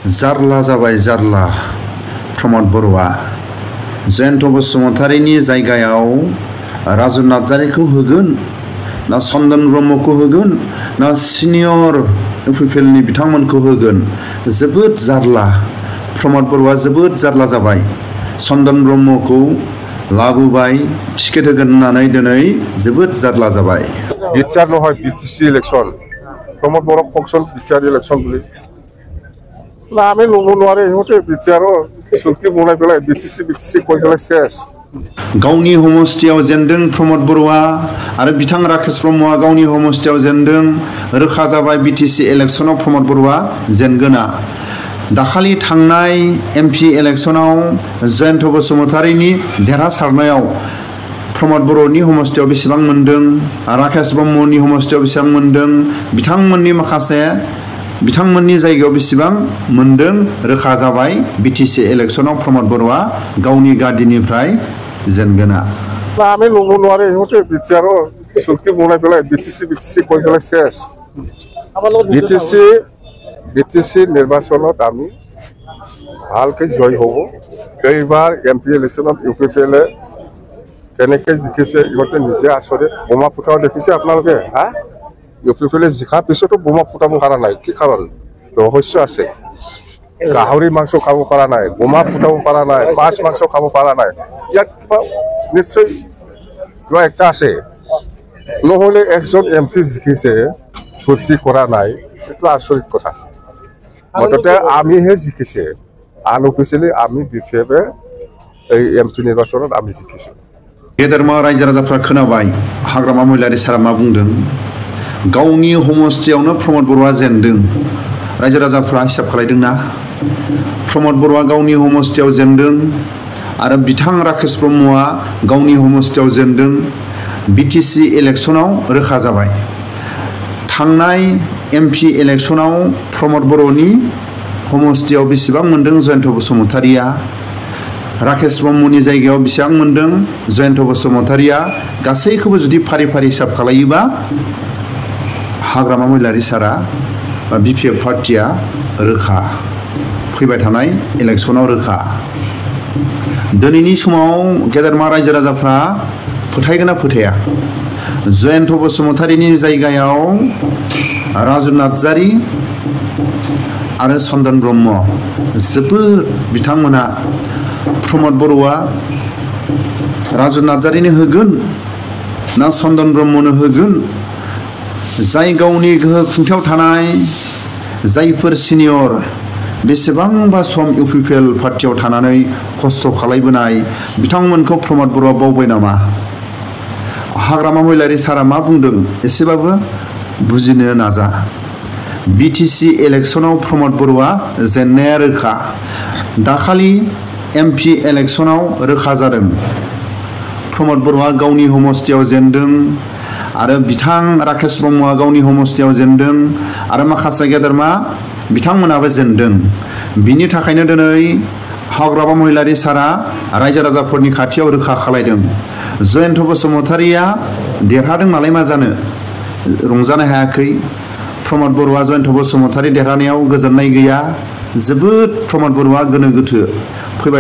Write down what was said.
जारला जाबाय जारला प्रमद बर'आ जयन्त बसुमतारीनि जायगायाव राजु नार्जारिखौ होगोन ना चन्दन ब्रह्मखौ होगोन ना सिनियर इउपिपिएलनि बिथांमोनखौ होगोन जोबोद जारला प्रमद बर'आ जोबोद जारला जाबाय चन्दन ब्रह्मखौ लाबोबाय टिकेट होगोन होननानै दिनै जोबोद जारला जाबाय बिटिआर নহয় बिटिसि इलेक्शन प्रमद बर' फंक्शन बिटिआर इलेक्शन বুলি না আমি ল'ব নোৱাৰে ইহঁতে বিটিআৰৰ চুক্তি বনাই পেলাই বিটিসি কৈ পেলাই শেষ गावनि हमस्थियाव जेनदों प्रमद बर'आ आरो बिथां राकेश ब्रह्मआ गावनि हमस्थियाव जेनदों रोखा जाबाय बिटिसि इलेक्शनाव प्रमद बर'आ जेनगोना दाखालि थांनाय एमपि इलेक्शनाव जयन्त बसुमतारीनि देरहासारनायाव प्रमद बर'नि हमस्थियाव बेसेबां मोनदों राकेश ब्रह्मनि हमस्थियाव बेसेबां मोनदों बिथांमोननि जायगायाव बेसेबां मोनदों रोखा जाबाय बिटिसि इलेक्शनाव प्रमद बर'आ गावनि गादिनिफ्राय जेनगोना আমি ল'ব নোৱাৰে ইহঁতে বিটিআৰৰ চুক্তি বনাই পেলাই বিটিসি কৈ পেলাই শেষ বিটিসি নিৰ্বাচনত আমি ভালকৈ জয় হ'ব এইবাৰ এমপি ইলেকশ্যনত ইউপিপিএলে কেনেকৈ জিকিছে ইহঁতে নিজে আচৰিত বোমা ফুটাও দেখিছে আপোনালোকে হা ইউপিপিএলে জিকাৰ পিছতো বোমা ফুটাব পৰা নাই কি কাৰণ ৰহস্য আছে গাহৰি মাংস খাব পৰা নাই বোমা ফুটাব পৰা নাই মাছ মাংস খাব পৰা নাই ইয়াত কিবা নিশ্চয় কিবা একটা আছে নহ'লে একজন এমপি জিকিছে ভৰ্তি কৰা নাই এইটো আচৰিত কথা মুঠতে আমিহে জিকিছে আনঅফিচিয়েলি আমি বিফেবে এই এমপি নিৰ্বাচনত আমি জিকিছোঁ गेदेरमा रायजो राजाफ्रा खोनाबाय हाग्रामा महिलारि सारा मा बुंदों गावनि हमस्थियावनो प्रमद बर'आ जेनदों रायजो राजाफ्रा हिसाब खालायदोंना प्रमद बर'आ गावनि हमस्थियाव जेनदों आरो बिथां राकेश ब्रह्मआ गावनि हमस्थियाव जेनदों बिटिसि इलेक्शनाव रोखा जाबाय थांनाय एमपि इलेक्शनाव प्रमद बर'नि हमस्थियाव बेसेबां मोनदों जयन्त बसुमतारीया राकेश ब्रह्मनि जायगायाव बेसेबां मोनदों जयन्त बसुमतारीया गासैखौबो जुदि फारि फारि हिसाब खालायोबा हाग्रामा महिलारि सारा बिपिएफ पार्टिया रोखा फैबाय थानाय इलेक्शनाव रोखा दिनैनि समाव गेदेरमा रायजो राजाफ्रा फोथायगोना फोथाया जयन्त बसुमतारीनि जायगायाव राजु नार्जारि आरो चन्दन ब्रह्म जोबोद बिथांमोना प्रमद बर'आ राजु नार्जारिनो होगोन ना चन्दन ब्रह्मनो होगोन जाय गावनि गोहो खुंथायाव थानाय जायफोर सिनियर बेसेबांबा सम इउपिपिएल पार्टियाव थानानै खस्थ' खालायबोनाय बिथांमोनखौ प्रमद बर'आ बावबाय नामा हाग्रामा महिलारि सारा मा बुंदों एसेबाबो बुजिनो नाजा बिटिसि इलेक्शनाव प्रमद बर'आ जेननाया रोखा दाखालि एमपि इलेक्शनाव रोखा जादों प्रमद बर'आ गावनि हमस्थियाव जेनदों आरो बिथां राकेश ब्रह्मआ गावनि हमस्थियाव जेनदों आरो माखासे गेदेरमा बिथांमोनाबो जेनदों बिनि थाखायनो दिनै हाग्रामा महिलारि सारा रायजो राजाफोरनि खाथियाव रोखा खालायदों जयन्त बसुमतारीया देरहादों नालाय मा जानो रंजानो हायाखै प्रमद बर'आ जयन्त बसुमतारी देरहानायाव गोजोननाय गैया जोबोद प्रमद बर'आ गोनो गोथो फैबाय